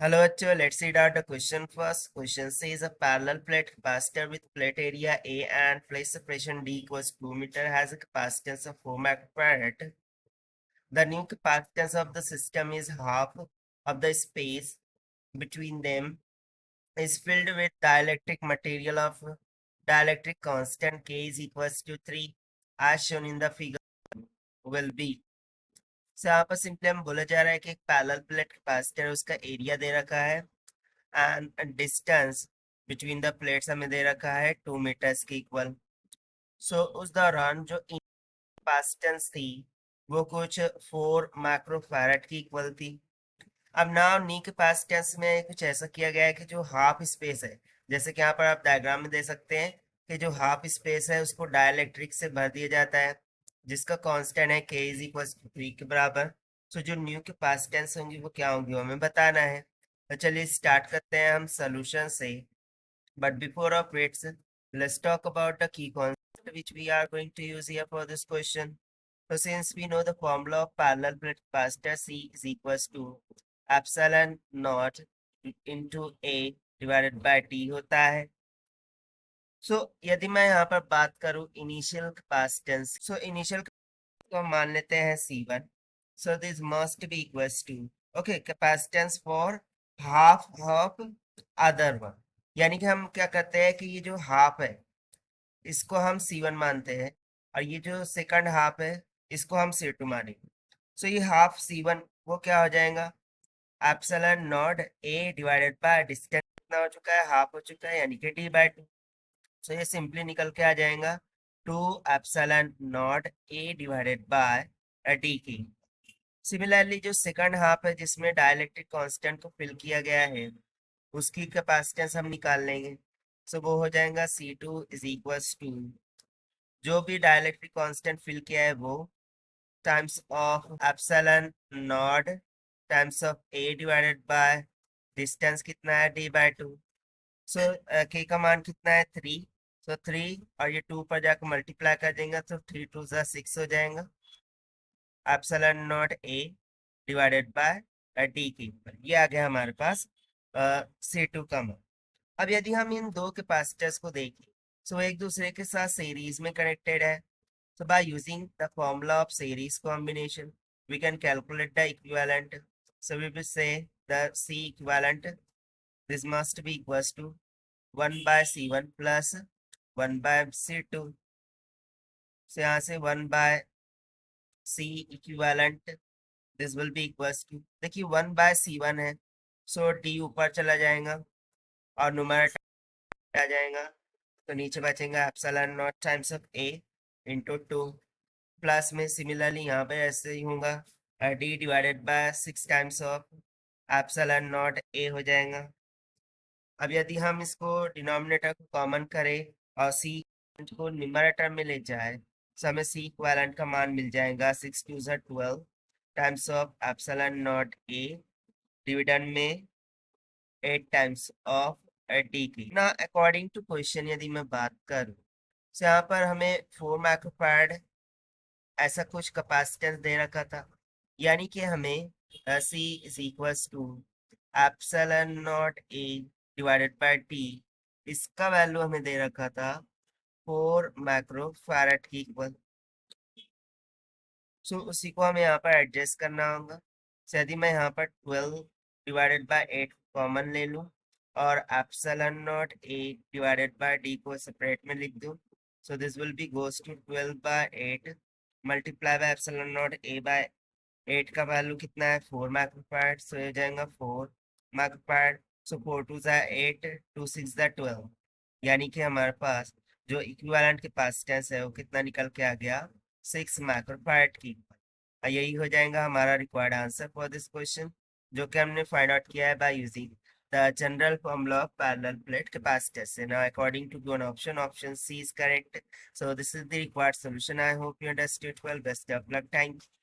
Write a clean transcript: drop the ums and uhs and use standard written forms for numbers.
Hello, bachcho. Let's read out the question first. Question says a parallel plate capacitor with plate area A and plate separation D equals 2 meter has a capacitance of 4 microfarad. The new capacitance of the system is half of the space between them is filled with dielectric material of dielectric constant K is equals to 3 as shown in the figure will be. So यहाँ पर simply हम बोला जा रहा है कि एक parallel plate capacitor उसका एरिया दे रखा है and distance between the plates हमें दे रखा है 2 मीटर्स के इक्वल। सो उस दौरान जो कैपेसिटेंस थी वो कुछ 4 माइक्रोफैरड की इक्वल थी। अब नाउ नी कैपेसिटेंस में कुछ ऐसा किया गया है कि जो हाफ स्पेस है, जैसे कि यहाँ पर आप डायग्राम में दे सकते हैं कि जो हाफ स्पेस है उसको डाइलेक्ट्रिक से भर दिया जाता है जिसका कांस्टेंट है के इज इक्वल 3 के बराबर। सो जो न्यू कैपेसिटेंस होंगी वो क्या होंगी वो हमें बताना है। तो चलिए स्टार्ट करते हैं हम सोल्यूशन से। But before of its let's talk about the key concept which we are going to use here for this question. So since we know the formula of parallel plate capacitor C is equals to epsilon naught into A divided by T होता है। सो यदि मैं यहाँ पर बात करूँ initial capacitance, so initial को हम मान लेते हैं C1। So this must be equals to okay capacitance for half of other one, यानी कि हम क्या करते हैं कि ये जो हाफ है इसको हम C1 मानते हैं और ये जो सेकंड हाफ है इसको हम C2 मानेंगे। सो ये हाफ C1 वो क्या हो जाएगा epsilon naught A divided by distance कितना हो चुका है, हाफ हो चुका है यानी कि D/2। सो ये सिंपली निकल के आ जाएगा 2 epsilon naught A divided by D की। सिमिलरली जो सेकंड हाफ है जिसमें डाइलेक्ट्रिक कांस्टेंट को फिल किया गया है उसकी कैपेसिटेंस हम निकाल लेंगे। सो वो हो जाएगा C2 इज इक्वल्स टू जो भी डाइलेक्ट्रिक कांस्टेंट फिल किया है वो times of epsilon not times of A divided by distance कितना है D/2। सो K का मान कितना है 3। सो 3 और ये 2 पर जाकर मल्टीप्लाई कर देंगे तो 3 2 6 हो जाएगा epsilon naught A divided by D के ऊपर। ये आ गया हमारे पास C2 का मान। अब यदि हम इन दो कैपेसिटर्स को देखें सो एक दूसरे के साथ सीरीज में कनेक्टेड है। So by using the formula of series combination, we can calculate the equivalent. So we will say the C equivalent, this must be equals to 1 by C1 plus 1 by C2. So यहाँ से 1 by C equivalent, this will be equals to, देखिए 1 by C1 है, so D ऊपर चला जाएगा और numerator आ जाएगा तो नीचे बचेगा epsilon not times of A into 2 plus में सिमिलरली यहाँ पे ऐसे ही होगा D divided by 6 times of epsilon naught A हो जाएगा। अब यदि हम इसको डिनोमिनेटर को कॉमन करें और C को न्यूमरेटर में ले जाए तो हमें C इक्विवेलेंट का मान मिल जाएगा 6 2 12 times of epsilon naught A dividend में 8 टाइम्स ऑफ D की ना। अकॉर्डिंग टू क्वेश्चन यदि मैं बात करूँ तो यहाँ पर हमें 4 माइक्रोफैराड ऐसा कुछ कैपेसिटेंस दे रखा था, यानी कि हमें C is equals to epsilon naught A divided by T, इसका वैल्यू हमें दे रखा था 4 माइक्रोफैराड की इक्वल। सो उसी को हमें यहाँ पर एडजस्ट करना होगा। So, यदि मैं यहाँ पर 12 डिवाइडेड बाय 8 कॉमन ले लूँ और epsilon naught A divided by D को सेपरेट में लिख दूँ, so this will be goes to 12 by 8 multiply by epsilon naught A by 8 का वैल्यू कितना है 4 माइक्रोफैराड। सो हो जाएगा 4 माइक्रोफैराड। सो 4 2 8 2 6 12, यानी कि हमारे पास जो इक्विवेलेंट कैपेसिटेंस है वो कितना निकल के आ गया 6 माइक्रोफैराड की। यही हो जाएगा हमारा required answer for this question, जो कि हमने फाइंड आउट किया है by using the general formula of parallel plate capacitors. And now according to one option C is correct. So this is the required solution. I hope you understood well. Best of luck. Thank you.